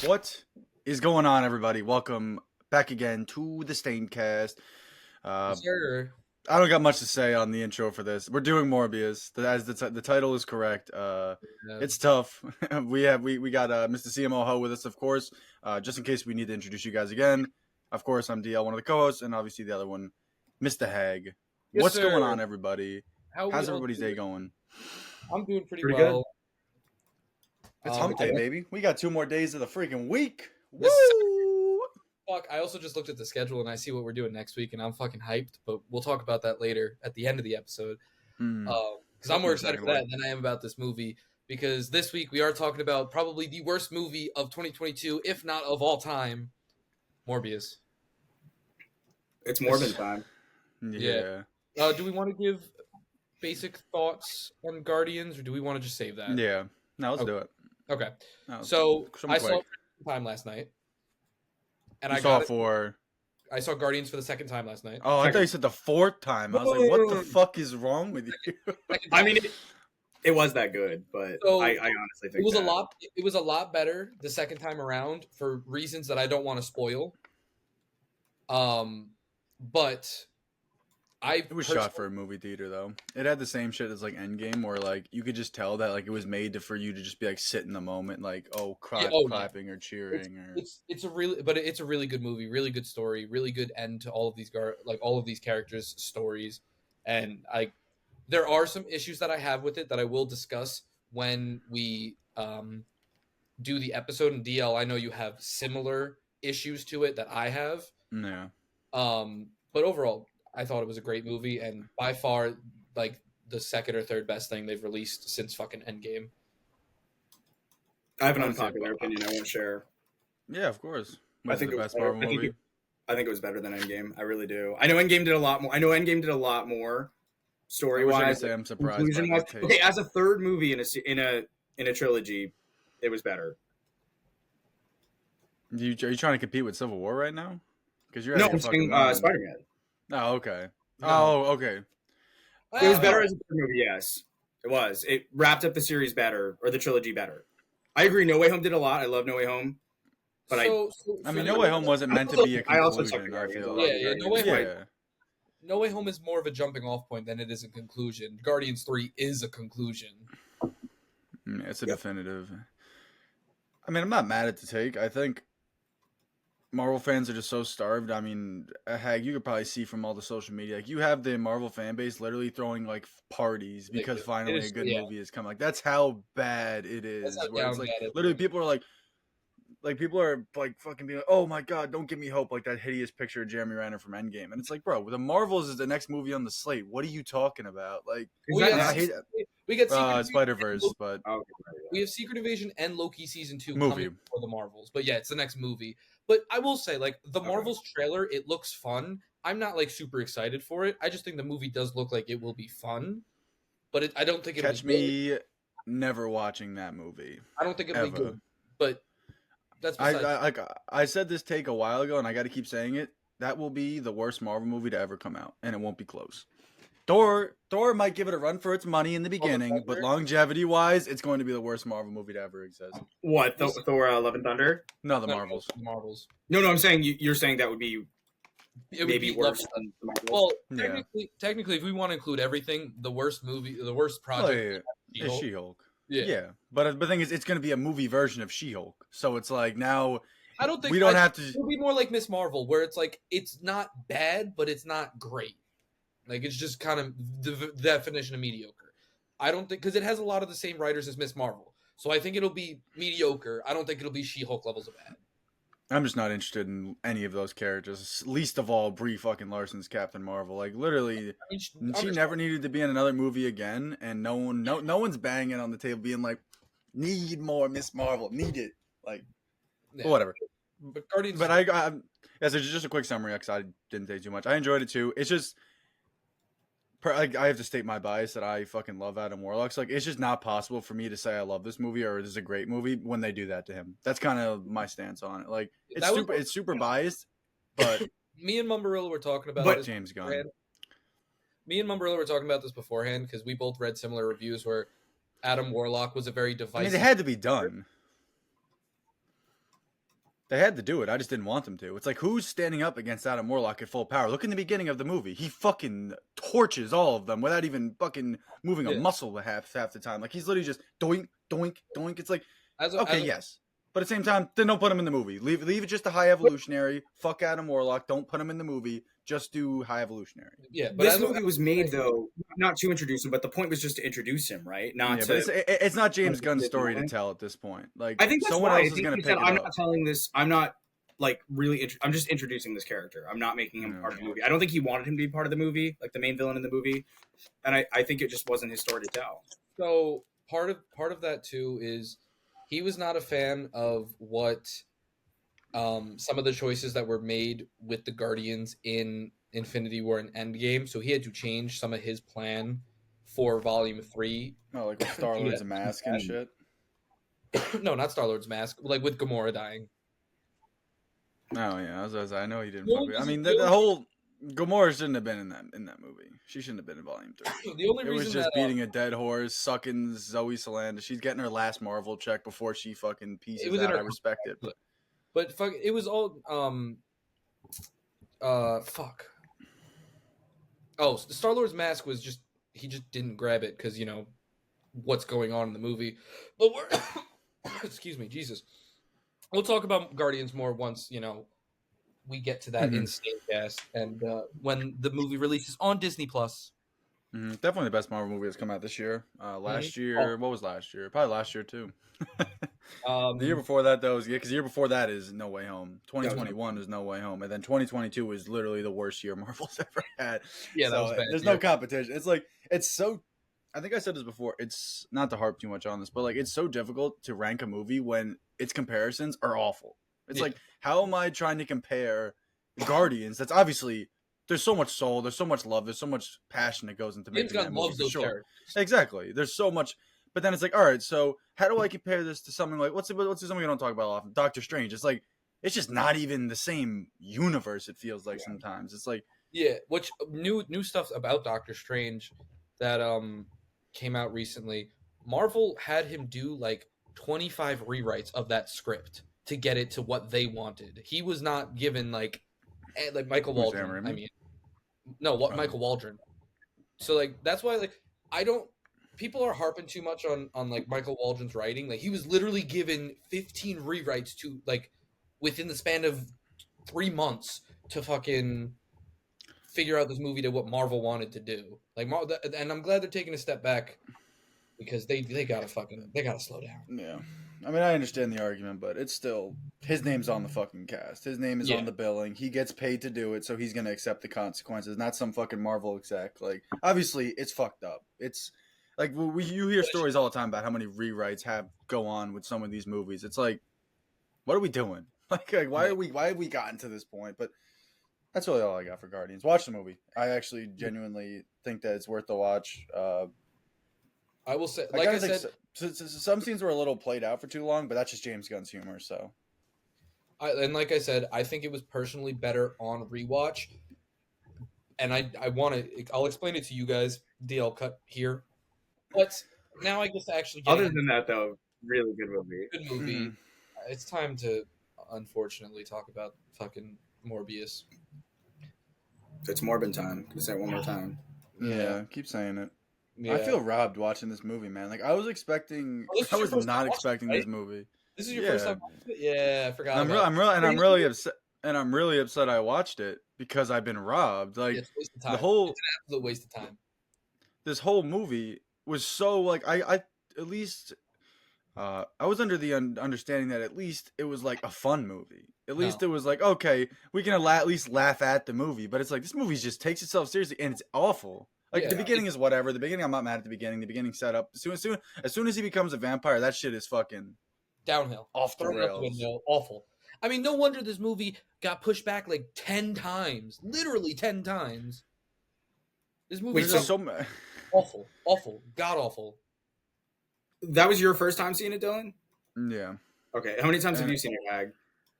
What is going on, everybody? Welcome back again to the Staincast. Uh, Sure. I don't got much to say on the intro for this. We're doing Morbius. As the title is correct. Yeah. It's tough. we got Mr. CMO Ho with us, of course. Just in case we need to introduce you guys again. Of course, I'm DL, one of the co-hosts, and obviously the other one, Mr. Hag. Yes, What's going sir. on, everybody? How we How's all everybody's day doing? going? I'm doing pretty Pretty good. well. It's Hump I Day, baby. We got 2 more days of the freaking week. yes, Woo! fuck. I also just looked at the schedule and I see what we're doing next week, and I'm fucking hyped. But we'll talk about that later at the end of the episode. Hmm. Because I'm more In a excited second, for that than I am about this movie. Because this week we are talking about probably the worst movie of 2022, if not of all time, Morbius. It's Morbin time. Yeah. Do we want to give basic thoughts on Guardians, or do we want to just save that? Yeah. No, let's Okay. do it. Okay. No, So something I saw quick. it for the second time last night, and You I saw got it for. I saw Guardians for the second time last night. Oh, I thought you said the 4th time. I was like, what the fuck is wrong with you? I mean, it was that good, but So, I honestly think It was that. a lot. It was a lot better the second time around for reasons that I don't want to spoil. But It was shot for a movie theater though. It had the same shit as like Endgame, where like you could just tell that like it was made for you to just be like sit in the moment, like clapping or cheering or. It's a really good movie, really good story, really good end to all of these all of these characters' stories, and there are some issues that I have with it that I will discuss when we do the episode. And DL, I know you have similar issues to it that I have. Yeah. But overall, I thought it was a great movie, and by far, like the second or third best thing they've released since fucking Endgame. I have an I would say- unpopular opinion I won't share. Yeah, of course. I Was think it the it was best better. Marvel movie? I think it was better than Endgame. I really do. I know Endgame did a lot more. I know Endgame did a lot more story I wish I could wise. say I'm surprised by that take. Okay, as a third movie in a trilogy, it was better. Are you trying to compete with Civil War right now? Because you're No, out of I'm your fucking saying mind. Spider-Man. Oh, okay. No. Oh, okay. It was better as a third movie. Yes, it was. It wrapped up the series better, or the trilogy better. I agree. No Way Home did a lot. I love No Way Home. But I mean, No Way Home wasn't meant to be a I also suck conclusion. at I Guardians feel a like. lot. Yeah, No Way Home. Yeah. No Way Home is more of a jumping off point than it is a conclusion. Guardians 3 is a conclusion. Yeah, it's a definitive. I mean, I'm not mad at the take. I think Marvel fans are just so starved. I mean, Hag, you could probably see from all the social media, like you have the Marvel fan base literally throwing like parties because finally a good movie has come. Like that's how bad it is. That's how Where it's down like bad it literally is. people are like fucking being like, oh my god, don't give me hope, like that hideous picture of Jeremy Renner from Endgame. And it's like, bro, the Marvels is the next movie on the slate. What are you talking about? Like, We I get hate Spider Verse, but we have Secret Invasion and Loki season 2 movie. coming for the Marvels. But yeah, it's the next movie. But I will say, like the Marvels trailer, it looks fun. I'm not like super excited for it. I just think the movie does look like it will be fun. But I don't think it'll Catch be good. me never watching that movie. I don't think it'll be Ever. good. But that's besides. I said this take a while ago, and I got to keep saying it. That will be the worst Marvel movie to ever come out, and it won't be close. Thor might give it a run for its money in the beginning, but longevity-wise, it's going to be the worst Marvel movie to ever exist. What? Thor: Love and Thunder? No, the Marvels. The Marvels. No, I'm saying you're saying that would be It would maybe be worse than the Marvels. Well, Yeah. technically, if we want to include everything, the worst project It's is She-Hulk. Yeah. Yeah, but the thing is, it's going to be a movie version of She-Hulk, so it's like now I don't think we don't have to. It'll be more like Miss Marvel, where it's like it's not bad, but it's not great. Like it's just kind of the definition of mediocre. I don't think because it has a lot of the same writers as Miss Marvel, so I think it'll be mediocre. I don't think it'll be She-Hulk levels of bad. I'm just not interested in any of those characters. Least of all, Brie fucking Larson's Captain Marvel. Like literally, she never needed to be in another movie again, and no one's banging on the table being like, "Need more Miss Marvel, need it." Like, Yeah. whatever. But Guardians. But I as just a quick summary because I didn't say too much. I enjoyed it too. It's just. I have to state my bias that I fucking love Adam Warlock. So, like, it's just not possible for me to say I love this movie or this is a great movie when they do that to him. That's kind of my stance on it. Like, it's super biased, but me and Mumbarilla were talking about but this James Gunn. beforehand. Me and Mumbarilla were talking about this beforehand because we both read similar reviews where Adam Warlock was a very divisive. I mean, it had to be done. They had to do it. I just didn't want them to. It's like, who's standing up against Adam Warlock at full power? Look in the beginning of the movie. He fucking torches all of them without even fucking moving a muscle half the time. Like, he's literally just doink, doink, doink. It's like, yes. But at the same time, then don't put him in the movie. Leave it just a high evolutionary. Fuck Adam Warlock. Don't put him in the movie. Just do high evolutionary. Yeah, but this movie was made though not to introduce him, but the point was just to introduce him, right? Not to. But it's not James Gunn's story to tell at this point. Like, I think that's someone why. else is going to pick it up. I'm not telling this. I'm not like really. I'm just introducing this character. I'm not making him part of the movie. I don't think he wanted him to be part of the movie, like the main villain in the movie, and I think it just wasn't his story to tell. So part of that too is he was not a fan of what some of the choices that were made with the Guardians in Infinity War and Endgame, so he had to change some of his plan for Volume 3. Oh, like with Star-Lord's mask and shit? No, not Star-Lord's mask. Like with Gamora dying. Oh, yeah. I know he didn't fuck with it. I mean, the whole... Gamora shouldn't have been in that movie. She shouldn't have been in Volume 3. The only reason was just beating a dead horse, sucking Zoe Saldana. She's getting her last Marvel check before she fucking pieces out. I respect it. But fuck, it was all... fuck. Oh, Star-Lord's mask was just... He just didn't grab it because, you know, what's going on in the movie. But we're... Excuse me, Jesus. We'll talk about Guardians more once, you know, we get to that in Staincast and when the movie releases on Disney+. Definitely the best Marvel movie that's come out this year. Last year... What was last year? Probably last year, too. The year before that, though, because the year before that is No Way Home. 2021 is No Way Home, and then 2022 is literally the worst year Marvel's ever had. Yeah, so that was bad. There's no competition. It's like, it's so... I think I said this before. It's not to harp too much on this, but like, it's so difficult to rank a movie when its comparisons are awful. It's like, how am I trying to compare Guardians? That's obviously... There's so much soul, there's so much love, there's so much passion that goes into making that movie. Loves those characters. Exactly. There's so much... But then it's like, all right, so how do I compare this to something like, what's something we don't talk about often? Doctor Strange. It's like, it's just not even the same universe, it feels like sometimes. It's like... Yeah, which new stuff about Doctor Strange that came out recently. Marvel had him do like 25 rewrites of that script to get it to what they wanted. He was not given like Michael Waldron. I mean, no, Michael Waldron. So like that's why like I don't. People are harping too much on like Michael Waldron's writing. Like he was literally given 15 rewrites to like within the span of 3 months to fucking figure out this movie to what Marvel wanted to do. Like, and I'm glad they're taking a step back because they gotta slow down. Yeah. I mean, I understand the argument, but it's still his name's on the fucking cast. His name is on the billing. He gets paid to do it, so he's gonna accept the consequences. Not some fucking Marvel exec. Like, obviously, it's fucked up. It's like you hear stories all the time about how many rewrites go on with some of these movies. It's like, what are we doing? Like why have we gotten to this point? But that's really all I got for Guardians. Watch the movie. I actually genuinely think that it's worth the watch. I will say, like I said, some scenes were a little played out for too long, but that's just James Gunn's humor. So, and like I said, I think it was personally better on rewatch. And I'll explain it to you guys. DL cut here, but now I guess actually. Other than that, though, really good movie. Good movie. Mm-hmm. It's time to, unfortunately, talk about fucking Morbius. It's Morbin time. Can you say it one more time? Yeah, keep saying it. Yeah. I feel robbed watching this movie, man. Like I was expecting, I was not expecting this movie. This is your first time watching it? Yeah, I forgot. I'm really upset. And I'm really upset I watched it because I've been robbed. Like it's an absolute waste of time. This whole movie was so like I at least I was under the understanding that at least it was like a fun movie. At least it was like, okay, we can at least laugh at the movie. But it's like this movie just takes itself seriously and it's awful. Like the beginning is whatever. The beginning, I'm not mad at the beginning. The beginning set up. As soon as he becomes a vampire, that shit is fucking downhill, off the rails. Awful. I mean, no wonder this movie got pushed back like 10 times, literally 10 times. This movie is so awful, god awful. That was your first time seeing it, Dylan? Yeah. Okay. How many times have you seen it, Hag?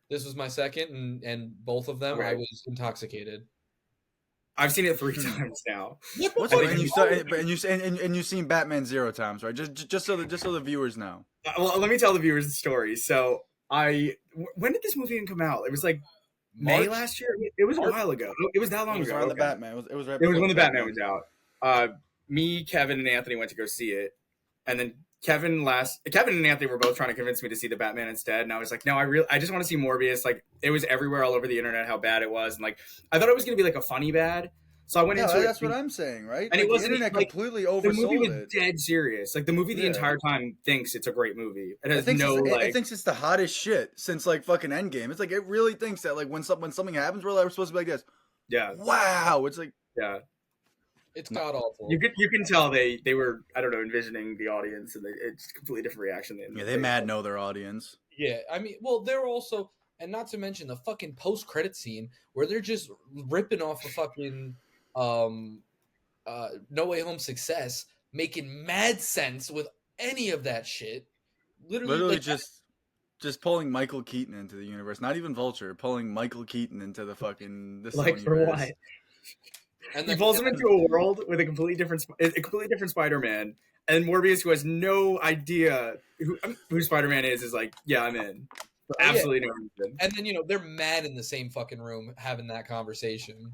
This was my second, and both of them I was intoxicated. I've seen it 3 times now. And you've seen Batman 0 times, right? Just so the viewers know. Well, let me tell the viewers the story. So When did this movie even come out? It was like May March? last year. It was a March? while ago. It was that It long was ago. around the Okay. Batman. It was right It was before when the Batman was out. Me, Kevin, and Anthony went to go see it, and then Kevin and Anthony were both trying to convince me to see the Batman instead, and I was like, no, I just want to see Morbius. Like, it was everywhere all over the internet how bad it was, and like I thought it was gonna be like a funny bad, so I went Yeah, into it. that's what I'm saying, right? And Like, it the wasn't internet like completely the movie oversold was it. dead serious. Like the movie the Yeah. entire time thinks it's a great movie. It has It thinks, no it's, like it thinks it's the hottest shit since like fucking Endgame. It's like it really thinks that like when something happens, we're supposed to be like this. yeah Wow, it's like yeah. It's god awful. You can tell they were, I don't know, envisioning the audience, and it's a completely different reaction. yeah, they mad know their audience. Yeah, I mean, well, they're also, and not to mention the fucking post credit scene where they're just ripping off a fucking No Way Home success, making mad sense with any of that shit. Literally like, just pulling Michael Keaton into the universe. Not even Vulture, pulling Michael Keaton into the fucking the like Sonyverse. for what? and He then, pulls him into a world with a completely different Spider-Man, and Morbius, who has no idea who Spider-Man is like, yeah, I'm in. For absolutely no reason. And then they're mad in the same fucking room having that conversation.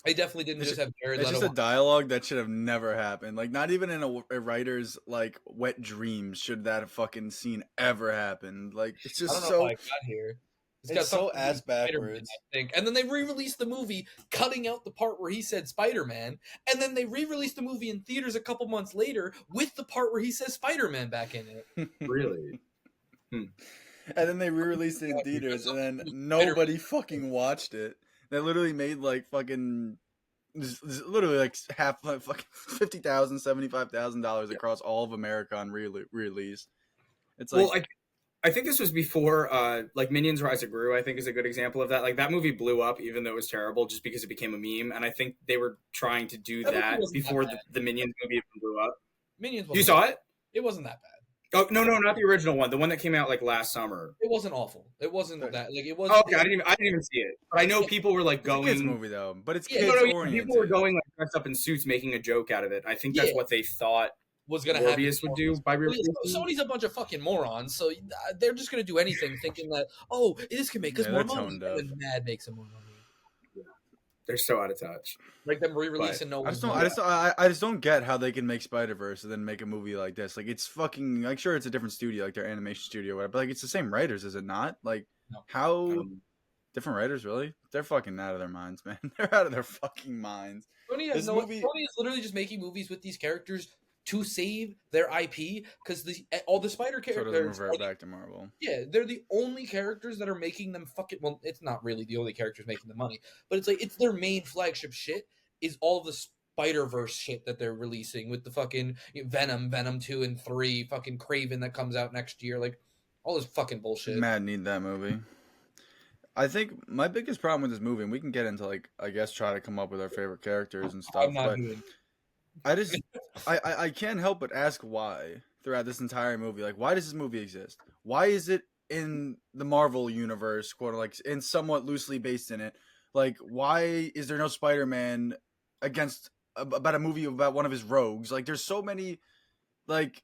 They definitely didn't just have Jared It's Leto. just a dialogue that should have never happened. Like, not even in a writer's like wet dreams should that fucking scene ever happen. Like, it's I just don't know so how I got here. it's so something to do ass with Spider-Man, backwards. I think. And then they re-released the movie, cutting out the part where he said Spider-Man, and then they re-released the movie in theaters a couple months later with the part where he says Spider-Man back in it. Really? And then they re-released it in theaters, and then nobody fucking watched it. They literally made like fucking, literally like half like fucking $50,000, $75,000 across all of America on release. It's like, Well, I think this was before, like Minions: Rise of Gru. I think is a good example of that. Like that movie blew up, even though it was terrible, just because it became a meme. And I think they were trying to do That movie that wasn't that before bad. the Minions movie even blew up. Minions. You saw it? It wasn't that bad. Oh no, not the original one. The one that came out like last summer. It wasn't awful. It wasn't that. Like it was. Oh, okay, I didn't even see it. But I know people were like it's a going. kids movie though, but it's Yeah, kids No, oriented. people were going like dressed up in suits, making a joke out of it. I think that's Yeah. what they thought was gonna happen. Morbius would do by releasing. Sony's a bunch of fucking morons, so they're just gonna do anything, thinking that this can make us more money, and then Mad makes them more money. They're so out of touch. Like them re-releasing No Way Home. I just don't get how they can make Spider-Verse and then make a movie like this. Like, it's fucking, like, sure, it's a different studio, like their animation studio, or whatever, but like, it's the same writers, is it not? Like, No. how different writers, really? They're fucking out of their minds, man. They're out of their fucking minds. Sony is literally just making movies with these characters to save their IP, because all the Spider So it characters doesn't revert back to Marvel. Yeah, they're the only characters that are making them fucking. Well, it's not really the only characters making the money, but it's like it's their main flagship shit. Is all the Spider-Verse shit that they're releasing with the fucking Venom 2 and 3, fucking Craven that comes out next year, like all this fucking bullshit. Mad need that movie. I think my biggest problem with this movie, and we can get into like, I guess, try to come up with our favorite characters and stuff. I'm not But doing. I just, I can't help but ask why throughout this entire movie. Like, why does this movie exist? Why is it in the Marvel universe, quote, like, and somewhat loosely based in it? Like, why is there no Spider-Man against about a movie about one of his rogues? Like, there's so many, like,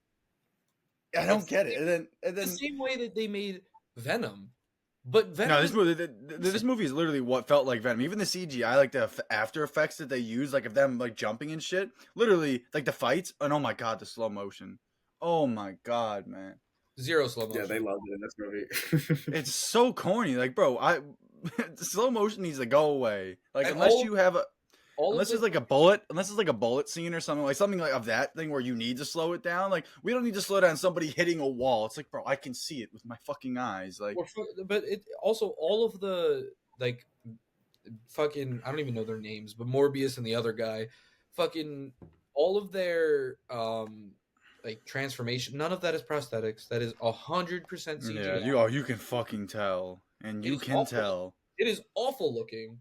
I don't get it. And then The same way that they made Venom, but Venom. No, this movie is literally what felt like Venom. Even the CGI, like the after effects that they use, like of them like jumping and shit. Literally, like the fights, and oh my god, the slow motion. Oh my god, man. Zero slow motion. Yeah, they loved it in this movie. It's so corny. Like, bro, slow motion needs to go away. Like, And unless you have unless it's like a bullet scene or something like of that thing where you need to slow it down. Like, we don't need to slow down somebody hitting a wall. It's like, bro, I can see it with my fucking eyes. Like, but it also all of the like fucking I don't even know their names, but Morbius and the other guy, fucking all of their like transformation, none of that is prosthetics. That is 100% CGI. yeah, you can fucking tell, and you can tell. It is awful looking.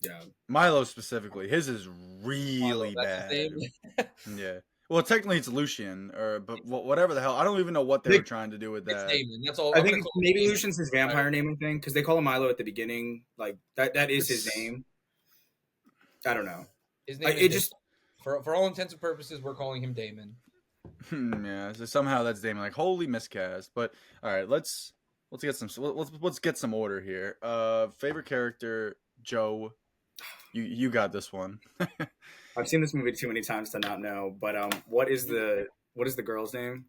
Yeah, Milo specifically, his is really Milo, that's bad. his name. Yeah. Well, technically it's Lucian, but whatever the hell. I don't even know what they were trying to do with It's that. Damon. That's all. I think maybe Lucian's his vampire name. I think because they call him Milo at the beginning. Like that is his name. I don't know. His name. It just for all intents and purposes, we're calling him Damon. Yeah. So somehow that's Damon. Like, holy miscast. But all right, let's let's get some order here. Favorite character, Joe. You got this one. I've seen this movie too many times to not know. But what is the girl's name?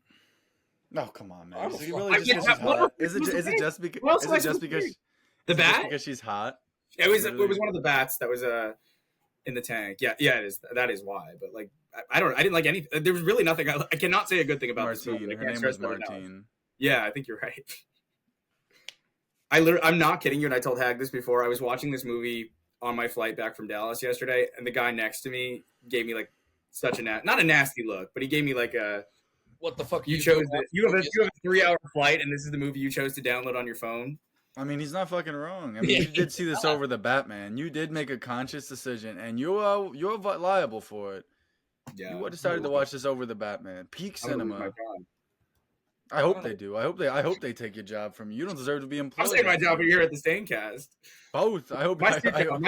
No, come on, man. I don't Is it fuck- really just because she's hot? Is it just because? What else Is am I it just supposed to because? think? Is The it just bat? because she's hot? It was Literally. one of the bats that was in the tank. Yeah, it is. That is why. But like, I didn't like any. There was really nothing. I cannot say a good thing about this movie. Martine. I Her can't name stress was that enough. Martine. Yeah, I think you're right. I'm not kidding you, and I told Hag this before. I was watching this movie on my flight back from Dallas yesterday, and the guy next to me gave me like such a not a nasty look, but he gave me like a What the fuck? you chose it. You have a 3-hour flight, and this is the movie you chose to download on your phone. I mean, he's not fucking wrong. I mean, Yeah, you did see this over the Batman. You did make a conscious decision, and you're liable for it. Yeah, You decided to watch this over the Batman. Peak I'm gonna lose cinema. my job. I hope they do. I hope they take your job from you. You don't deserve to be employed. I'm saying my job here at the Staincast. Both. I hope. My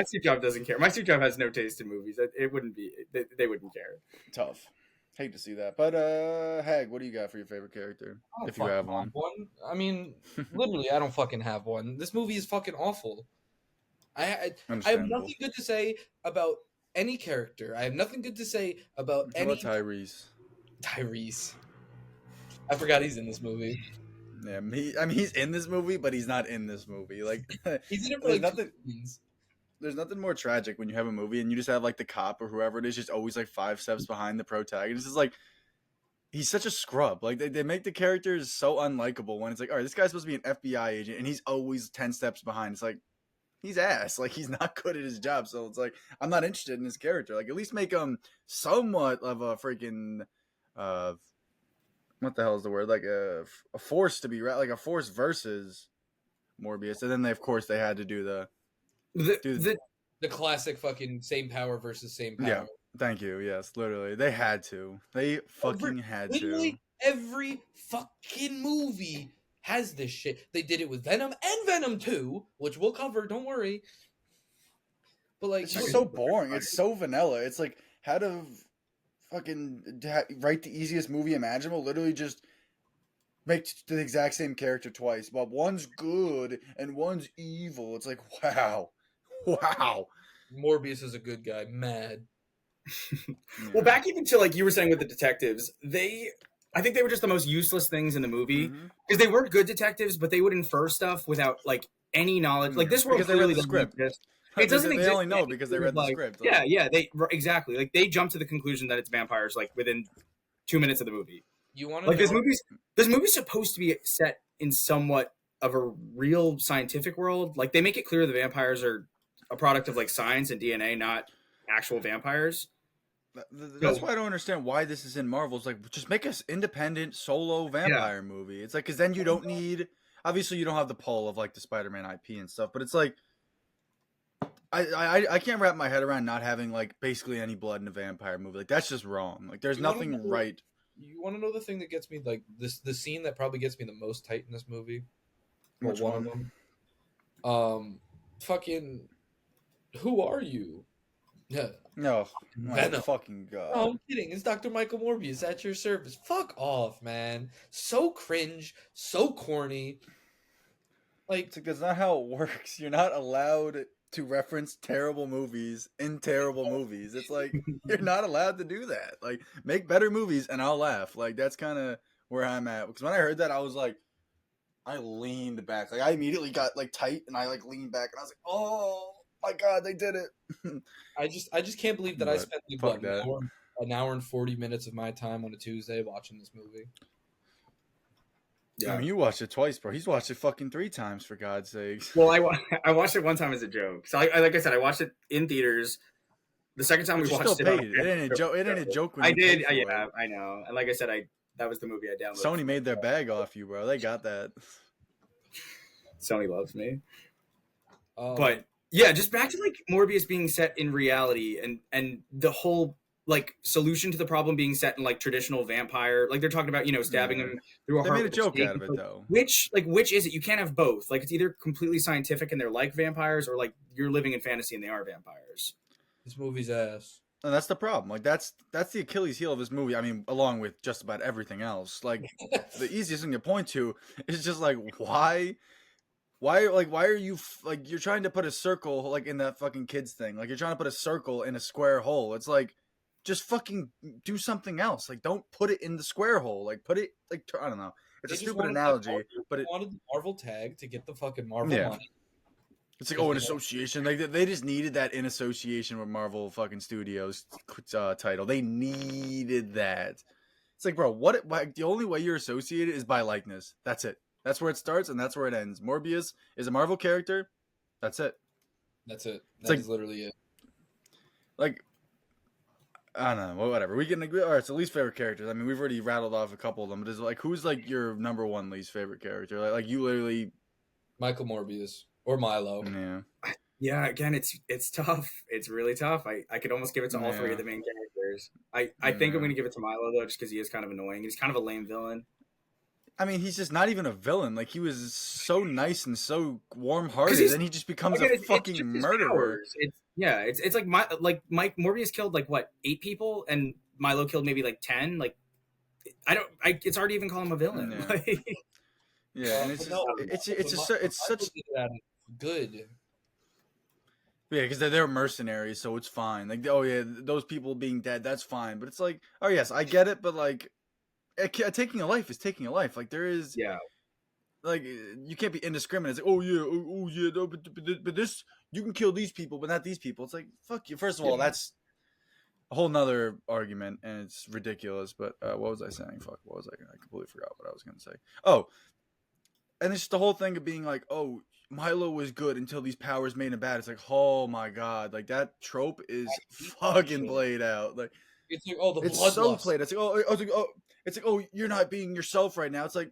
suit job doesn't care. My suit job has no taste in movies. It wouldn't be. They wouldn't care. Tough. Hate to see that. But Hag, what do you got for your favorite character? I don't If you have fucking one. I mean, literally, I don't fucking have one. This movie is fucking awful. I have Understandable. nothing good to say about any character. I have nothing good to say about How any about Tyrese? Tyrese. I forgot he's in this movie. Yeah, I mean, he's in this movie, but he's not in this movie. Like, He's in it for there's like nothing. 2 scenes. There's nothing more tragic when you have a movie and you just have like the cop or whoever it is just always like 5 steps behind the protagonist. It's like he's such a scrub. Like they make the characters so unlikable when it's like, all right, this guy's supposed to be an FBI agent and he's always 10 steps behind. It's like he's ass. Like he's not good at his job. So it's like I'm not interested in his character. Like at least make him somewhat of a freaking what the hell is the word? Like a force to be like a force versus Morbius. And then they had to do The classic fucking same power versus same power. Yeah. Thank you. Yes, literally. They had to. They fucking had to. Literally every fucking movie has this shit. They did it with Venom and Venom 2, which we'll cover, don't worry. But like It's just so boring. It's so vanilla. It's like how to fucking write the easiest movie imaginable. Literally just make the exact same character twice, but one's good and one's evil. It's like, wow. Wow. Morbius is a good guy. Mad. Well, back even to like you were saying with the detectives, I think they were just the most useless things in the movie because they weren't good detectives, but they would infer stuff without like any knowledge. Like this world because they read clearly the doesn't script. exist. It doesn't They exist. only know because they read the script. Like, yeah, exactly. Like they jump to the conclusion that it's vampires like within 2 minutes of the movie. You want to Like this movie's supposed to be set in somewhat of a real scientific world. Like they make it clear the vampires are a product of like science and DNA, not actual vampires. That's why I don't understand why this is in Marvel. It's like just make us independent solo vampire movie. It's like because then you don't need. Obviously, you don't have the pull of like the Spider-Man IP and stuff, but it's like I can't wrap my head around not having like basically any blood in a vampire movie. Like that's just wrong. Like there's nothing right. You want to know the thing that gets me like the scene that probably gets me the most tight in this movie? Which one one? of them. Fucking. Who are you? Yeah. No, my Venom. fucking god. Oh, I'm kidding. It's Dr. Michael Morbius at your service. Fuck off, man. So cringe. So corny. Like, It's like that's not how it works. You're not allowed to reference terrible movies in terrible movies. It's like you're not allowed to do that. Like make better movies and I'll laugh. Like that's kind of where I'm at. Because when I heard that, I was like, I leaned back. Like I immediately got like tight and I like leaned back and I was like, oh my god, they did it. I just can't believe that I But spent like, fuck what, an hour and 40 minutes of my time on a Tuesday watching this movie. I mean, you watched it twice, bro. He's watched it fucking 3 times for God's sakes. Well, I watched it one time as a joke. So like I said, I watched it in theaters. The second time But we you watched still it, paid it. It ain't a joke. It ain't a joke. When I you did. pay for Yeah, it. I know. And like I said, that was the movie I downloaded. Sony made their bag off you, bro. They got that. Sony loves me. Um, But yeah, just back to like Morbius being set in reality and the whole like solution to the problem being set in like traditional vampire. Like they're talking about, stabbing him through a They heart. made a with joke stake. out of it, though. Which is it? You can't have both. Like it's either completely scientific and they're like vampires, or like you're living in fantasy and they are vampires. this movie's ass. And that's the problem. Like that's the Achilles heel of this movie. I mean, along with just about everything else. Like the easiest thing to point to is just like why are you like you're trying to put a circle like in that fucking kids thing. Like you're trying to put a circle in a square hole. It's like just fucking do something else. Like don't put it in the square hole. Like put it like I don't know. It's They a just stupid wanted analogy, but they it wanted the Marvel tag to get the fucking Marvel yeah. money. It's like, Because oh, an they don't- association. Like they just needed that in association with Marvel fucking Studios title. They needed that. It's like, bro, what? Like, the only way you're associated is by likeness. That's it. That's where it starts and that's where it ends. Morbius is a Marvel character. That's it. That's it. It's That like- is literally it. Like, I don't know. Whatever. We can agree. All right. So least favorite characters. I mean, we've already rattled off a couple of them. But is like, who's like your number one least favorite character? Like you literally. Michael Morbius or Milo. Yeah. Yeah, again, it's tough. It's really tough. I could almost give it to all three Yeah. of the main characters. I think Yeah. I'm gonna give it to Milo though, just because he is kind of annoying. He's kind of a lame villain. I mean, he's just not even a villain. Like he was so nice and so warm-hearted, he's- and he just becomes Again, a it's fucking just his murderer. powers. It's like Mike Morbius killed like what 8 people, and Milo killed maybe like 10. Like it's hard to even call him a villain. Yeah. Like, Yeah, and it's But just, no, it's such Michael did that good. yeah, because they're mercenaries, so it's fine. Like, oh yeah, those people being dead, that's fine. But it's like, oh yes, I get it, but like, taking a life is taking a life. Like there is, yeah, like you can't be indiscriminate. It's like, oh yeah, no, but this you can kill these people, but not these people. It's like fuck you. First of all, Yeah. that's a whole nother argument, and it's ridiculous. But what was I saying? Fuck, what was I? I completely forgot what I was gonna say. Oh, and it's the whole thing of being like, oh, Milo was good until these powers made him bad. It's like, oh my god, like that trope is fucking played out. Like It's like, oh, the it's bloodlust. so played. It's like, it's like, oh, you're not being yourself right now. It's like,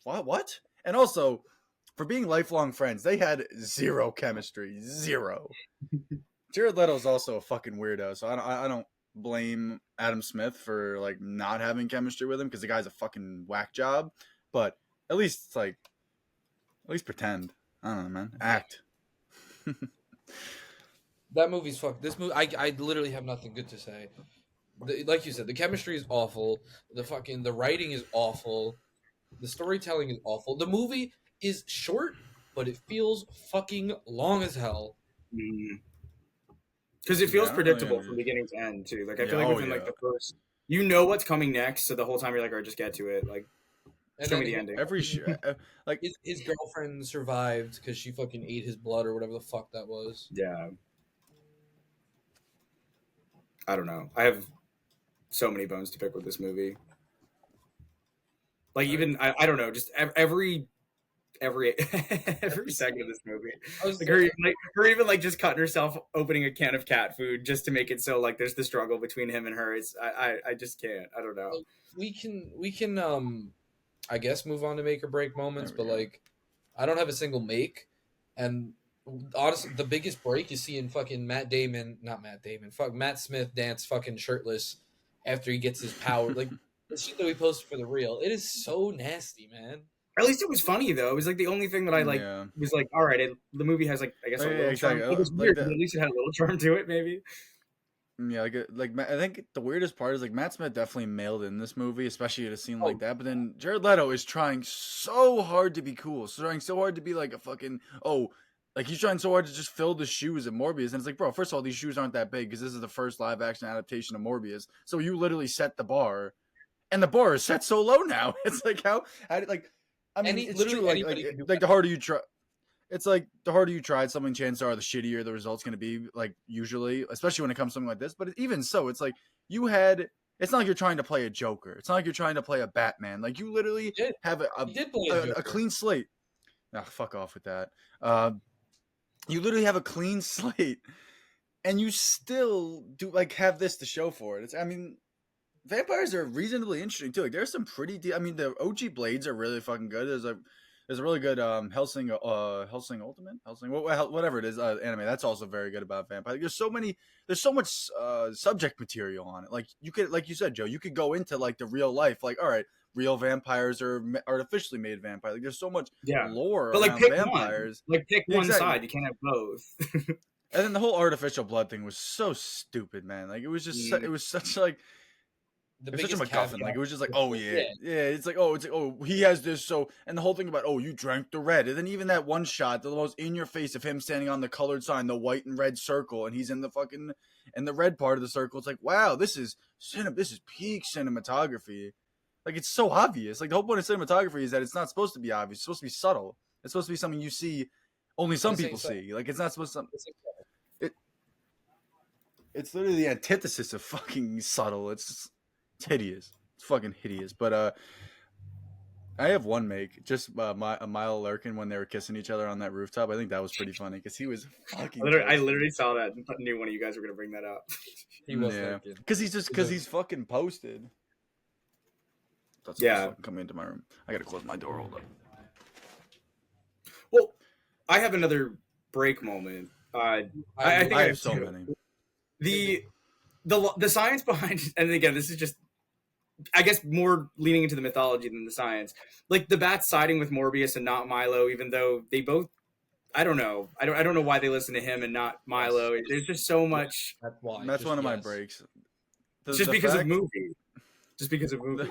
what? And also, for being lifelong friends, they had zero chemistry, zero. Jared Leto's also a fucking weirdo, so I don't blame Adam Smith for like not having chemistry with him because the guy's a fucking whack job. But at least it's like, at least pretend. I don't know, man. Act. That movie's fuck. This movie, I literally have nothing good to say. Like you said, the chemistry is awful. The writing is awful. The storytelling is awful. The movie is short, but it feels fucking long as hell. because it feels Yeah, predictable yeah. from beginning to end too. Like I Yeah, feel like oh, within like yeah. the first, you know what's coming next, so the whole time you're like, all right, just get to it. Like And show then me the ending. Every like his girlfriend survived because she fucking ate his blood or whatever the fuck that was. Yeah. I don't know. I have so many bones to pick with this movie. Like even I don't know, just every second of this movie. I was Like her even like just cutting herself opening a can of cat food just to make it so like there's the struggle between him and her. It's I just can't. I don't know. we can I guess move on to make or break moments, There we but go. like I don't have a single make, and honestly the biggest break is seeing fucking Matt Smith dance fucking shirtless after he gets his power. Like the shit that we posted for the reel, it is so nasty, man. At least it was funny though. It was like the only thing that I like yeah. was like, all right, the movie has like I guess a Oh, yeah, little exactly. charm. It was Like weird, that. but at least it had a little charm to it, maybe. Yeah, I think the weirdest part is like Matt Smith definitely mailed in this movie, especially at a scene like that. But then Jared Leto is trying so hard to be cool, trying so hard to be like a fucking like he's trying so hard to just fill the shoes of Morbius, and it's like, bro, first of all, these shoes aren't that big because this is the first live action adaptation of Morbius, so you literally set the bar, and the bar is set so low now. It's like how like I mean, it's Literally true. anybody can do Like the harder you try. It's like the harder you tried something, chances are the shittier the result's going to be. Like usually, especially when it comes to something like this. But even so, it's like you had. It's not like you're trying to play a Joker. It's not like you're trying to play a Batman. Like you literally did. have He did play a Joker. clean slate. Ah, fuck off with that. You literally have a clean slate, and you still do like have this to show for it. It's. I mean, vampires are reasonably interesting too. Like there's some pretty. I mean, the OG Blades are really fucking good. There's a really good Helsing Ultimate, whatever it is, anime. That's also very good about vampire. There's so much subject material on it. Like you could, like you said, Joe, you could go into like the real life. Like, all right, real vampires are artificially made vampires. Like there's so much lore But like around pick vampires. one. Like pick one Exactly. side. You can't have both. And then the whole artificial blood thing was so stupid, man. Like it was just it was such like The it's such a biggest MacGuffin. caveat. Like it was just like, oh yeah, It's like oh he has this. So and the whole thing about you drank the red, and then even that one shot, the most in your face of him standing on the colored sign, the white and red circle, and he's in the fucking in the red part of the circle. It's like wow, this is peak cinematography. Like it's so obvious. Like the whole point of cinematography is that it's not supposed to be obvious. It's supposed to be subtle. It's supposed to be something you see only some people see. Like it's not supposed to. It's literally the antithesis of fucking subtle. It's hideous. It's fucking hideous. But I have one make just Milo Lurkin when they were kissing each other on that rooftop. I think that was pretty funny because he was fucking. I literally saw that and knew one of you guys were gonna bring that up. He was because he's fucking posted. That's coming into my room. I gotta close my door. Hold up. Well, I have another break moment. I think I have so many. The science behind, and again, this is just, I guess, more leaning into the mythology than the science. Like the Bats siding with Morbius and not Milo, even though they both, I don't know. I don't know why they listen to him and not Milo. There's just so much. That's why. That's one of my breaks. Just because of movie. Just because of movie.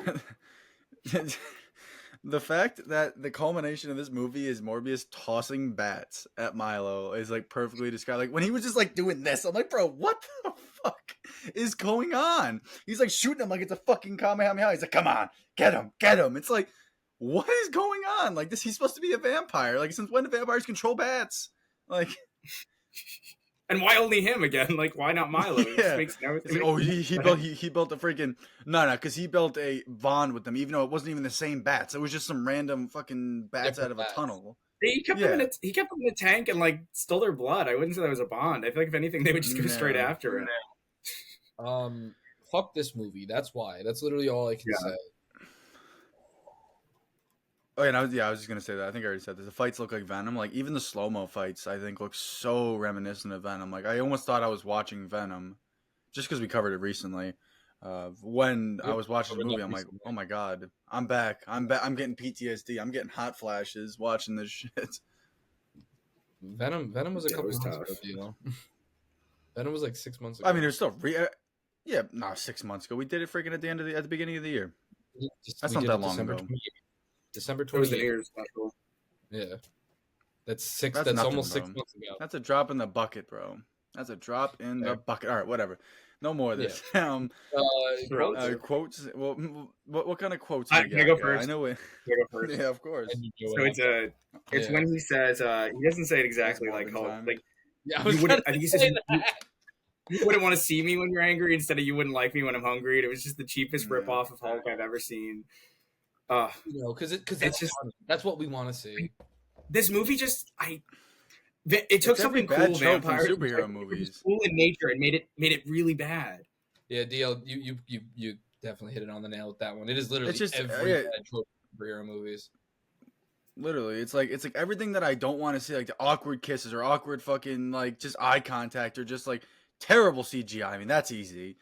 The fact that the culmination of this movie is Morbius tossing bats at Milo is like perfectly described. Like when he was just like doing this, I'm like, bro, what the fuck is going on? He's like shooting him like it's a fucking Kamehameha. He's like, come on, get him. It's like, what is going on? Like this, he's supposed to be a vampire. Like since when do vampires control bats? Like, and why only him again? Like why not Milo? Yeah. Makes no sense. He built a freaking because he built a bond with them, even though it wasn't even the same bats. It was just some random fucking bats out of a tunnel. He kept them in a tank and like stole their blood. I wouldn't say that was a bond. I feel like if anything, they would just go straight after it. Fuck this movie. That's why. That's literally all I can say. Oh, and I was just gonna say that. I think I already said this. The fights look like Venom. Like even the slow mo fights, I think look so reminiscent of Venom. Like I almost thought I was watching Venom, just because we covered it recently. When I was watching the movie, I'm like, oh my god, I'm back. I'm getting PTSD. I'm getting hot flashes watching this shit. Venom was a couple months ago, you know. Venom was like 6 months ago. I mean, it was still 6 months ago. We did it freaking at the beginning of the year. That's not that long ago. December 28th. It was the New Year's special. Yeah. That's almost 6 months ago. That's a drop in the bucket, bro. That's a drop in the bucket. All right, whatever. No more of this. Yeah. Quotes. Well, what kind of quotes? Can I go first? I know it. Can I go first? Yeah, of course. So it's when he says he doesn't say it exactly like Hulk. Like he says you wouldn't want to see me when you're angry instead of you wouldn't like me when I'm hungry. And it was just the cheapest ripoff of Hulk I've ever seen. Because that's just that's what we want to see. This movie it took something cool, vampires, superhero movies, cool in nature, and made it really bad. Yeah, DL, you definitely hit it on the nail with that one. It is literally just every bad trope of superhero movies. Literally, it's like everything that I don't want to see, like the awkward kisses or awkward fucking like just eye contact or just like terrible CGI. I mean, that's easy,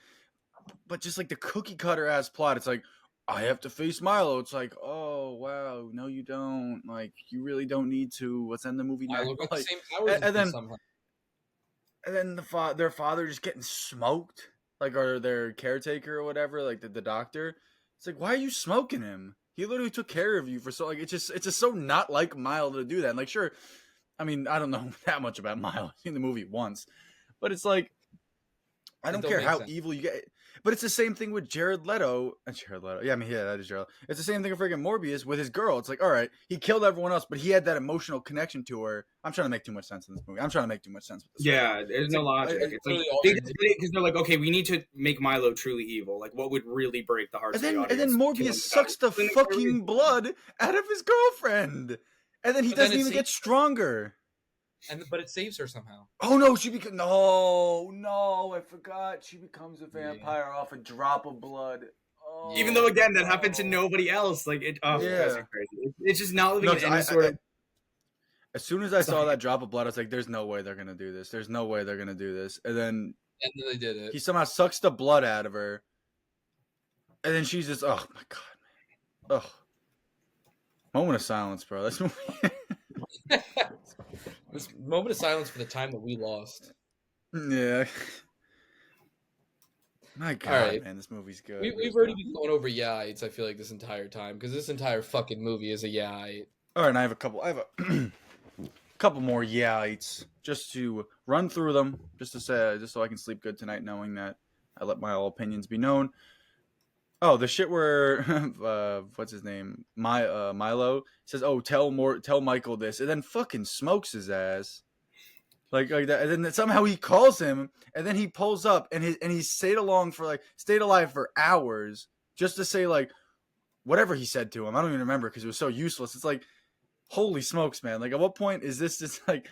but just like the cookie cutter ass plot, it's like, I have to face Milo. It's like, oh wow, no, you don't. Like, you really don't need to. Let's end the movie now. Milo got like, the same powers and then their father just getting smoked, like, or their caretaker or whatever, like the doctor. It's like, why are you smoking him? He literally took care of you for so like it's just so not like Milo to do that. And like, sure, I mean, I don't know that much about Milo. I've seen the movie once, but it's like, I don't care how evil you get. But it's the same thing with Jared Leto. Yeah, I mean, yeah, that is Jared Leto. It's the same thing with freaking Morbius with his girl. It's like, all right, he killed everyone else, but he had that emotional connection to her. I'm trying to make too much sense in this movie. I'm trying to make too much sense with this. Yeah, there's no logic. It's like, they just did it because they're like, okay, we need to make Milo truly evil. Like, what would really break the hearts of the audience? And then Morbius sucks the fucking blood out of his girlfriend. And then he doesn't even get stronger. But it saves her somehow. Oh no, no, I forgot. She becomes a vampire off a drop of blood. Oh, even though again that happened to nobody else. Like it crazy. It's just not living in any sort of. As soon as I saw that drop of blood, I was like, there's no way they're gonna do this. There's no way they're gonna do this. And then they did it. He somehow sucks the blood out of her. And then she's just, oh my god, man. Ugh. Moment of silence, bro. That's This moment of silence for the time that we lost. Yeah. My All God, right. man, this movie's good. We've already been going over yeah-ites, I feel like, this entire time, because this entire fucking movie is a yeah-ite. All right, and I have a couple more yeah-ites just to run through them, just to say, just so I can sleep good tonight, knowing that I let my all opinions be known. Oh, the shit where what's his name? Milo says, "Oh, tell Michael this," and then fucking smokes his ass. Like that, and then somehow he calls him, and then he pulls up, and he stayed alive for hours just to say like whatever he said to him. I don't even remember because it was so useless. It's like, holy smokes, man! Like, at what point is this just like?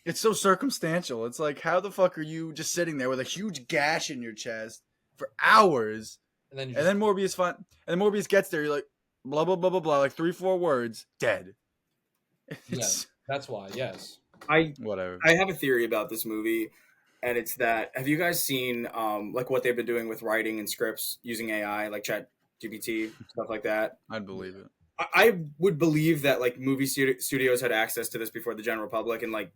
It's so circumstantial. It's like, how the fuck are you just sitting there with a huge gash in your chest for hours? And then you And just, then Morbius gets there. You're like, blah blah blah blah blah, like 3-4 words, dead. It's that's why, yes. I whatever. I have a theory about this movie, and it's that have you guys seen like what they've been doing with writing and scripts using AI, like Chat GPT, stuff like that? I'd believe it. I would believe that like movie studios had access to this before the general public, and like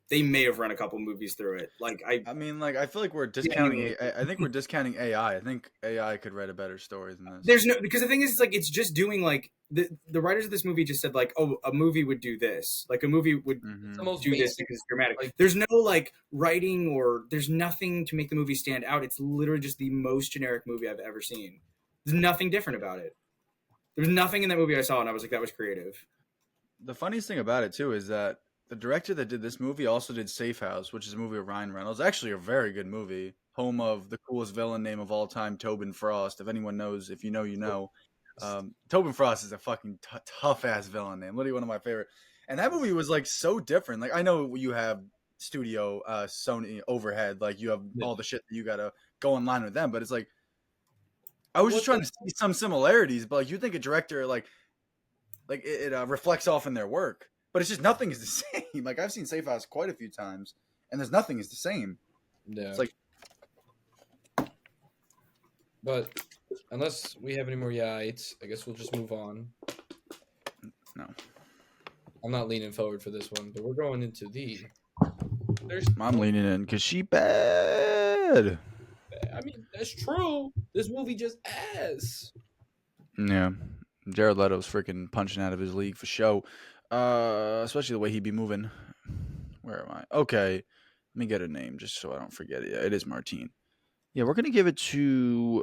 they may have run a couple movies through it. Like I mean, like, I feel like we're discounting. I think we're discounting AI. I think AI could write a better story than this. there's no, because the thing is, it's like it's just doing like the writers of this movie just said like, oh, a movie would do this, like a movie would Mhm. The most do this basic, because it's dramatic. like- There's no like writing or there's nothing to make the movie stand out. It's literally just the most generic movie I've ever seen. There's nothing different about it. There's nothing in that movie I saw, and I was like, that was creative. The funniest thing about it too is that the director that did this movie also did Safe House, which is a movie of Ryan Reynolds. Actually, a very good movie. Home of the coolest villain name of all time, Tobin Frost. If anyone knows, if you know, you know. Tobin Frost is a fucking tough ass villain name. Literally one of my favorite. And that movie was like so different. Like, I know you have studio Sony overhead, like you have all the shit that you gotta go in line with them, but it's like I was just trying to see some similarities. But like, you think a director like it reflects off in their work, but it's just nothing is the same. Like, I've seen Safe House quite a few times, and there's nothing is the same. Yeah. It's like, But unless we have any more yeah-ites, I guess we'll just move on. no, I'm not leaning forward for this one, but we're going into the. I'm leaning in because she bad. I mean, that's true. This movie just ass. Yeah, Jared Leto's freaking punching out of his league for show. Especially the way he be moving. Where am I? Okay, let me get a name just so I don't forget it. Yeah, it is Martine. Yeah, we're gonna give it to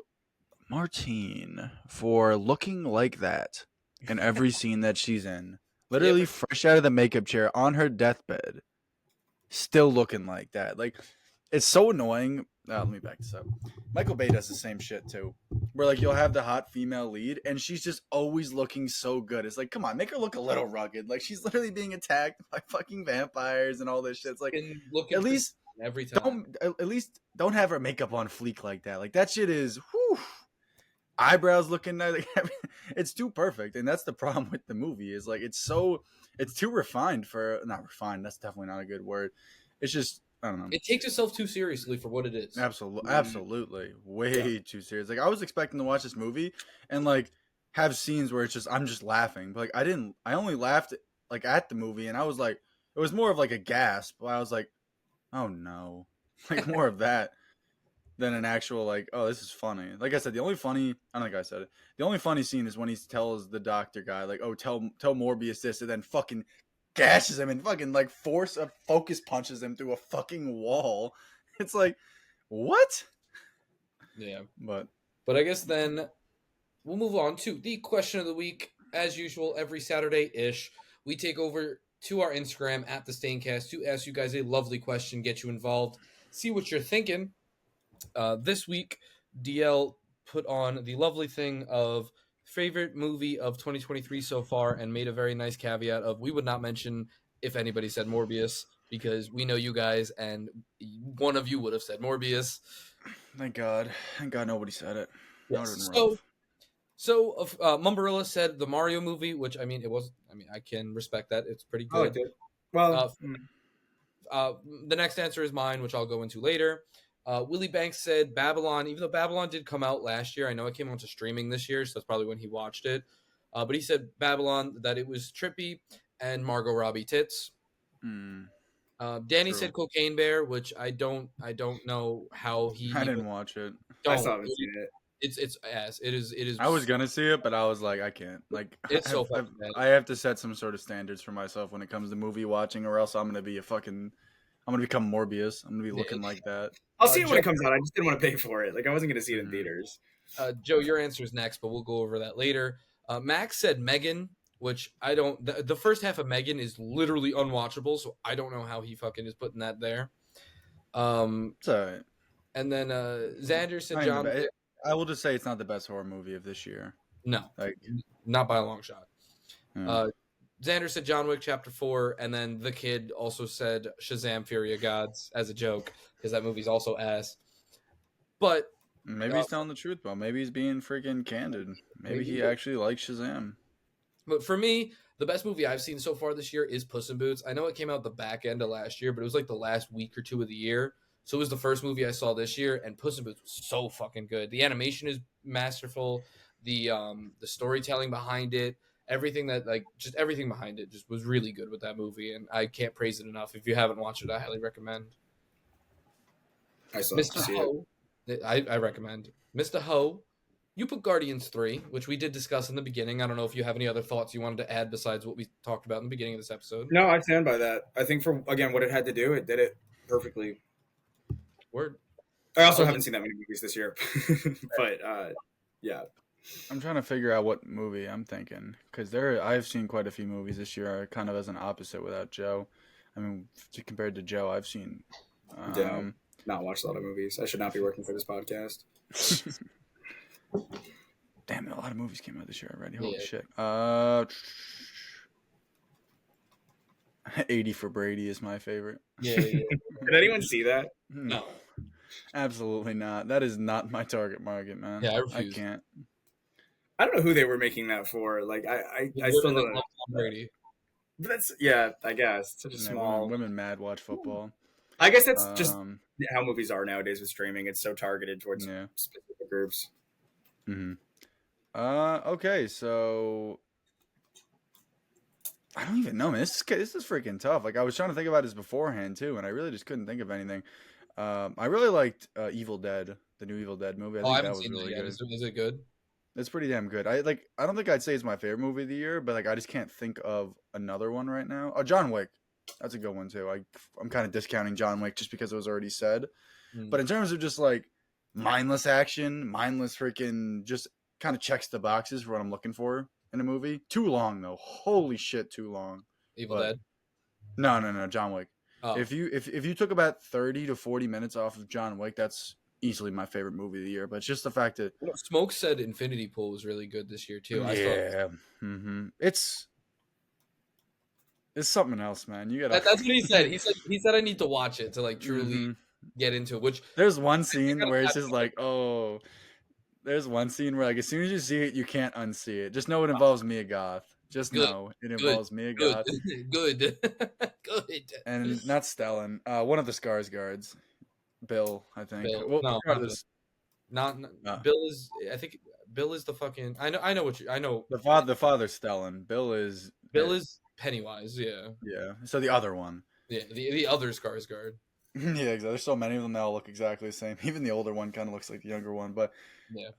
Martine for looking like that in every scene that she's in. Literally fresh out of the makeup chair on her deathbed, still looking like that. Like, it's so annoying. Let me back this up. Michael Bay does the same shit too, where like you'll have the hot female lead and she's just always looking so good. It's like, come on, make her look a little rugged. Like, she's literally being attacked by fucking vampires and all this shit. It's like, at least every time. don't have her makeup on fleek like that. Like, that shit is whew, eyebrows looking like, it's too perfect. And that's the problem with the movie is like it's too refined for not refined. That's definitely not a good word. It's just, I don't know. It takes itself too seriously for what it is. Absolutely, way too serious. Like, I was expecting to watch this movie and like have scenes where it's just I'm just laughing, but like I didn't. I only laughed like at the movie, and I was like, it was more of like a gasp. I was like, oh no, like more of that than an actual like, oh, this is funny. Like I said, I don't think I said it. The only funny scene is when he tells the doctor guy like, oh, tell Morbius this, and then fucking gashes him and fucking like focus punches him through a fucking wall. It's like, what? Yeah. But I guess then we'll move on to the question of the week. As usual, every Saturday-ish, we take over to our Instagram at the Staincast to ask you guys a lovely question, get you involved, see what you're thinking. This week, DL put on the lovely thing of favorite movie of 2023 so far and made a very nice caveat of we would not mention if anybody said Morbius because we know you guys and one of you would have said Morbius. thank God nobody said it. Yes. So Mumbarilla said the Mario movie, which I mean I can respect that. It's pretty I liked good. it. Well, The next answer is mine, which I'll go into later. Willie Banks said Babylon, even though Babylon did come out last year. I know it came onto streaming this year, so that's probably when he watched it. But he said Babylon, that it was trippy and Margot Robbie tits. Danny True. said Cocaine Bear, which I don't know how he. I didn't watch it. I Don't. still haven't seen it. It's ass. It is. I was gonna see it, but I was like, I can't. Like, It's so fucking bad. I have to set some sort of standards for myself when it comes to movie watching, or else I'm gonna become Morbius. I'm gonna be looking like that. I'll see it when Joe, it comes out. I just didn't want to pay for it. Like I wasn't going to see it in Mhm. theaters. Joe, your answer is next, but we'll go over that later. Max said Megan, which I don't. The first half of Megan is literally unwatchable, so I don't know how he fucking is putting that there. It's alright. And then Xander said Not John. even bad. I will just say it's not the best horror movie of this year. No, Like, not by a long shot. yeah. Xander said John Wick Chapter 4, and then the kid also said Shazam Fury of Gods as a joke, because that movie's also ass. But Maybe he's telling the truth, bro. Maybe he's being freaking candid. Maybe he actually likes Shazam. But for me, the best movie I've seen so far this year is Puss in Boots. I know it came out the back end of last year, but it was like the last week or two of the year. So it was the first movie I saw this year, and Puss in Boots was so fucking good. The animation is masterful. The storytelling behind it, everything behind it just was really good with that movie, and I can't praise it enough. If you haven't watched it, I highly recommend. I still have to Mr. see it. Ho, I recommend. Mr. Ho, you put Guardians 3, which we did discuss in the beginning. I don't know if you have any other thoughts you wanted to add besides what we talked about in the beginning of this episode. No, I stand by that. I think for again what it had to do, it did it perfectly. Word. I also haven't seen that many movies this year, but yeah. I'm trying to figure out what movie I'm thinking, because I've seen quite a few movies this year, kind of as an opposite without Joe. I mean, compared to Joe, I've seen. Not watched a lot of movies. I should not be working for this podcast. Damn it, a lot of movies came out this year already. Yeah. Holy shit. 80 for Brady is my favorite. Yeah. Did anyone see that? No. Absolutely not. That is not my target market, man. Yeah, I refuse. can't. I don't know who they were making that for. Like I still don't know. Brady. But that's I guess it's such a Yeah, small. women mad watch football. I guess that's just how movies are nowadays with streaming. It's so targeted towards specific groups. Mm-hmm. Okay, so I don't even know, man. This is freaking tough. Like I was trying to think about this beforehand too, and I really just couldn't think of anything. I really liked Evil Dead, the new Evil Dead movie. I think haven't that was seen really it yet. good. Is it good? It's pretty damn good. I don't think I'd say it's my favorite movie of the year, but like I just can't think of another one right now. Oh, John Wick. That's a good one too. I'm kind of discounting John Wick just because it was already said. But in terms of just like mindless action, mindless freaking just kind of checks the boxes for what I'm looking for in a movie. Too long though. Holy shit, too long. Evil Dead? No, John Wick. Oh. If you took about 30 to 40 minutes off of John Wick, that's easily my favorite movie of the year. But it's just the fact that Smoke said Infinity Pool was really good this year too. It's something else, man. You gotta. That's what he said. He said I need to watch it to like truly get into it. Which there's one scene where it's just like, oh, there's one scene where like as soon as you see it, you can't unsee it. Just know it involves Mia Goth. Just know it involves Mia Goth. Good. And not Stellan. One of the Skarsgårds. Bill, I think. Bill. Well, No, not Bill is. I think Bill is the fucking. I know what you. I know the father's Stellan. Bill is Pennywise. Yeah. Yeah. So the other one. Yeah. The other Skarsgård. Yeah, exactly. There's so many of them that all look exactly the same. Even the older one kind of looks like the younger one. But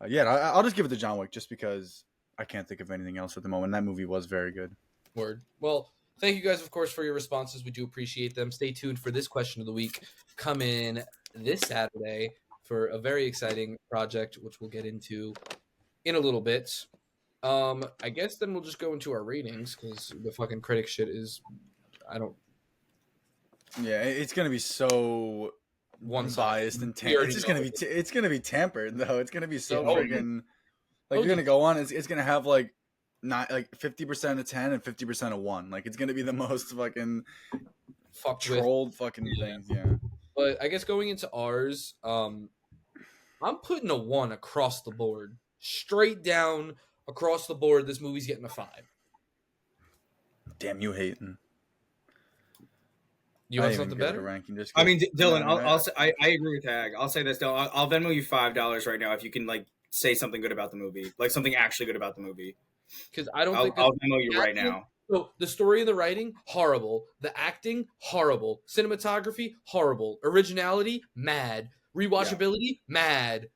yeah, I'll just give it to John Wick just because I can't think of anything else at the moment. That movie was very good. Word. Well, thank you guys, of course, for your responses. We do appreciate them. Stay tuned for this question of the week. Come in this Saturday for a very exciting project, which we'll get into in a little bit. I guess then we'll just go into our ratings because the fucking critic shit is, Yeah, it's gonna be so biased and it's just gonna be it's gonna be tampered though. It's gonna be so friggin' like you're gonna go on. It's gonna have like not like 50% of 10 and 50% of 1. Like it's gonna be the most fucking trolled fucking things. Yeah. But I guess going into ours, I'm putting a 1 across the board, straight down across the board. This movie's getting a 5. Damn, you hating. You want something better? I mean, Dylan, I'll say, I agree with Tag. I'll say this, Dylan. I'll Venmo you $5 right now if you can like say something good about the movie, like something actually good about the movie. Because I don't I'll Venmo you right now. So the story and the writing, horrible. The acting, horrible. Cinematography, horrible. Originality, mad. Rewatchability, mad.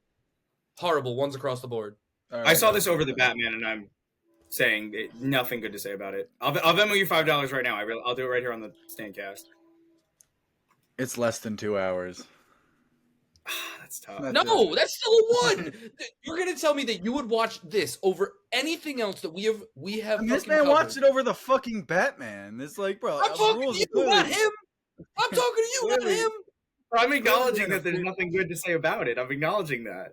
Horrible ones across the board. All right, I saw got this it. over the Batman, and I'm saying nothing good to say about it. I'll Venmo you $5 right now. I'll do it right here on the Staincast. It's less than 2 hours. That's tough. That's No, it. that's still a one. You're gonna tell me that you would watch this over anything else that we have. I mean, this fucking man covered. watched it over the fucking Batman. It's like, bro, I'm talking to you, not him. I'm talking to you, not Clearly. him. I'm acknowledging that there's nothing good to say about it. I'm acknowledging that.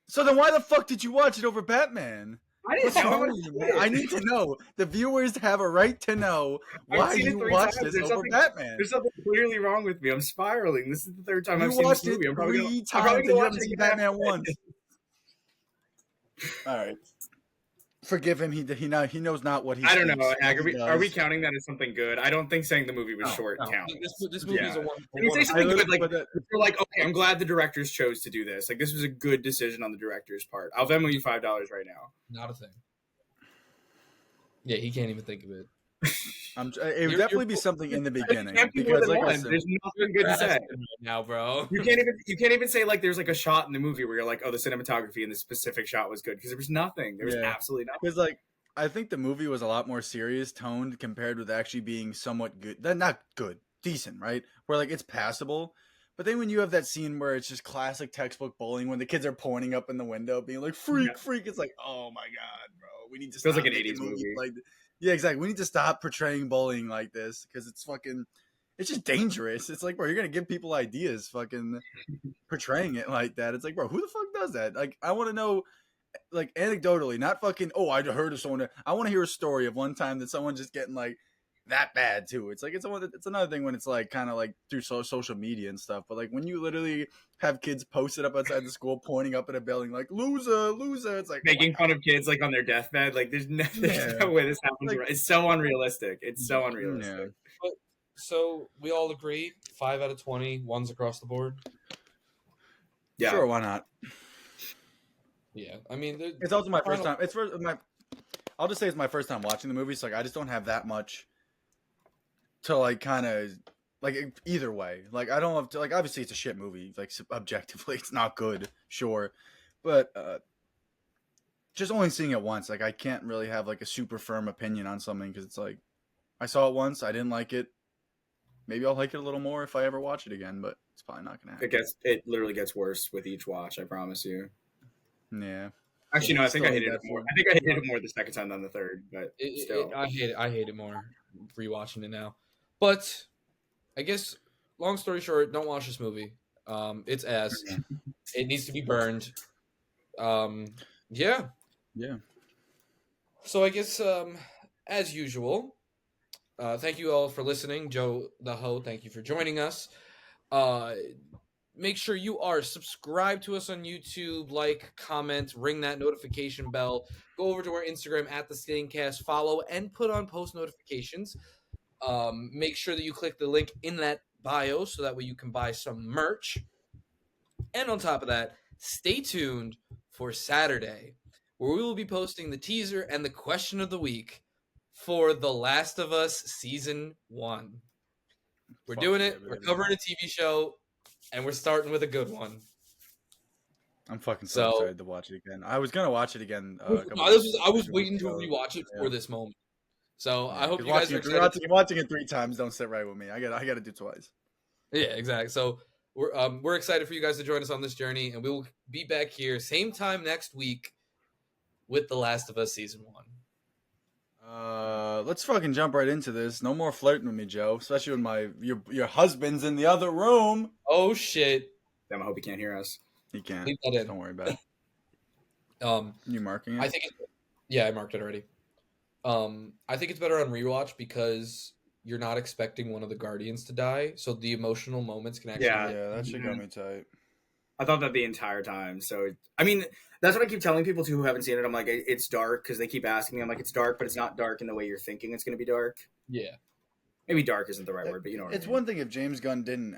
So then why the fuck did you watch it over Batman? I didn't What's know. wrong with you, man? I need to know. The viewers have a right to know why seen it you 3 watched times. this over Batman. There's something clearly wrong with me. I'm spiraling. This is the third time You I've seen this watched it movie. I'm probably 3 I'm probably times and gonna you watch haven't it seen again Batman after once. this. All right. Forgive him. He knows not what he. I don't know. speaks, Hag, what he are we does. counting that as something good? I don't think saying the movie was No, short no. counts. This movie is a one. When you say I something good, literally like put that- you're like, okay, I'm glad the directors chose to do this. Like this was a good decision on the director's part. I'll Venmo you $5 right now. Not a thing. Yeah, he can't even think of it. it would definitely be something in the beginning Can't be more because, than like I one. said, There's nothing good to say. Right now, bro. You can't even say like there's like a shot in the movie where you're like, oh, the cinematography in this specific shot was good because there was nothing. There was Yeah. absolutely nothing. because like I think the movie was a lot more serious toned compared with actually being somewhat good. Not good, decent, right? Where like it's passable. But then when you have that scene where it's just classic textbook bullying, when the kids are pointing up in the window, being like "freak, Yeah. freak," it's like, oh my god, bro, we need to Feels stop like an making 80s movies movie. like yeah, exactly. We need to stop portraying bullying like this because it's fucking, it's just dangerous. It's like, bro, you're gonna give people ideas, fucking portraying it like that. It's like, bro, who the fuck does that? Like, I want to know, like, anecdotally, not fucking. Oh, I heard of someone. I want to hear a story of one time that someone just getting like that bad too. It's like it's another thing when it's like kind of like through social media and stuff. But like when you literally have kids posted up outside the school pointing up at a building like loser, loser. It's like Making fun of kids like on their deathbed. Like there's no way this happens. Like- It's so unrealistic. It's so unrealistic. So we all agree, 5 out of 20, ones across the board. Yeah. Sure, why not? Yeah, I mean, It's also my first time. I'll just say it's my first time watching the movie, so like I just don't have that much to like kind of like either way. Like I don't have to like obviously it's a shit movie. Like objectively, it's not good, sure, but just only seeing it once, like I can't really have like a super firm opinion on something because it's like I saw it once, I didn't like it. Maybe I'll like it a little more if I ever watch it again, but it's probably not gonna happen. It literally gets worse with each watch. I promise you. Yeah. Actually, no. I think I Still hated need it that more. film. I think I hated it more the second time than the third. But still, I hate it. I hate it more rewatching it now. But I guess, long story short, don't watch this movie. It's ass. It needs to be burned. Yeah. Yeah. So I guess, as usual, thank you all for listening. Joe, the ho, thank you for joining us. Make sure you are subscribed to us on YouTube, like, comment, ring that notification bell. Go over to our Instagram at the Staincast, follow, and put on post notifications. Make sure that you click the link in that bio so that way you can buy some merch. And on top of that, stay tuned for Saturday, where we will be posting the teaser and the question of the week for The Last of Us Season 1. We're doing it. We're covering a TV show, and we're starting with a good one. I'm fucking so excited to watch it again. I was gonna watch it again. I was waiting to rewatch it for this moment. So I hope you guys are excited. Watching it 3 times don't sit right with me. I got to do twice. Yeah, exactly. So we're excited for you guys to join us on this journey, and we will be back here same time next week with The Last of Us Season 1. Let's fucking jump right into this. No more flirting with me, Joe. Especially when your husband's in the other room. Oh shit! damn, I hope he can't hear us. He can't. Leave that in. Don't worry about it. Um, You marking it? I think. Yeah, I marked it already. I think it's better on rewatch because you're not expecting one of the Guardians to die, so the emotional moments can actually. Yeah. that shit got me tight. I thought that the entire time. So, I mean, that's what I keep telling people too who haven't seen it. I'm like, it's dark because they keep asking me. I'm like, it's dark, but it's not dark in the way you're thinking it's going to be dark. Yeah. Maybe dark isn't the right word, but you know what It's I mean. one thing if James Gunn didn't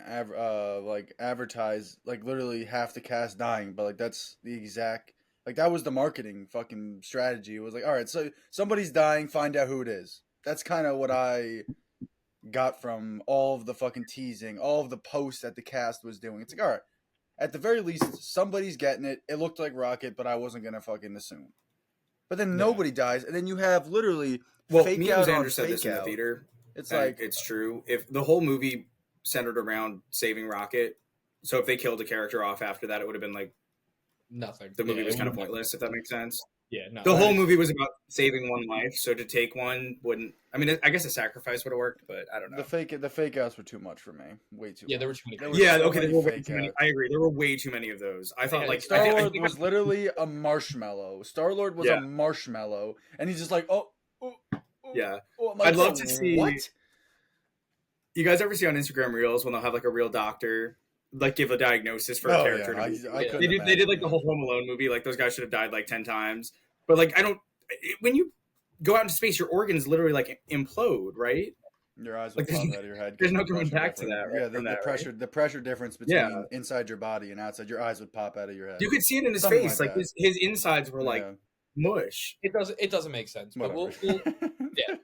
advertise like literally half the cast dying, but like that's the exact that was the marketing fucking strategy. It was like, all right, so somebody's dying, find out who it is. That's kind of what I got from all of the fucking teasing, all of the posts that the cast was doing. It's like, all right, at the very least, somebody's getting it. It looked like Rocket, but I wasn't gonna fucking assume. But then nobody dies, and then you have literally fake me out and on Xander said fake this in the out. theater. It's and like it's true. If the whole movie centered around saving Rocket, so if they killed a character off after that, it would have been like Nothing. the movie Yeah, was it kind of would've- pointless, if that makes sense. Yeah, no. The whole movie was about saving one life, so to take one wouldn't. I mean, I guess a sacrifice would have worked, but I don't know. the fake outs were too much for me. Way too. Yeah, much. there were too many. There were Yeah, so okay, many there were way fake too many. outs. I agree. There were way too many of those. I thought like Star Lord think was literally a marshmallow. Star Lord was a marshmallow, and he's just like, yeah. I'm like, I'd love to see what. You guys ever see on Instagram Reels when they'll have like a real doctor like give a diagnosis for a character? Yeah, to I Yeah. couldn't they did like imagine the whole Home Alone movie. Like those guys should have died like 10 times. But like when you go out into space, your organs literally like implode, right? Your eyes will Like, pop out of your head. there's no because coming pressure back to difference. that, right, Yeah, from the that, pressure, the pressure difference between Yeah. inside your body and outside your eyes would pop out of your head. You could see it in his Something face. like Like his insides were like Yeah. mush. It doesn't make sense. But Whatever. we'll yeah.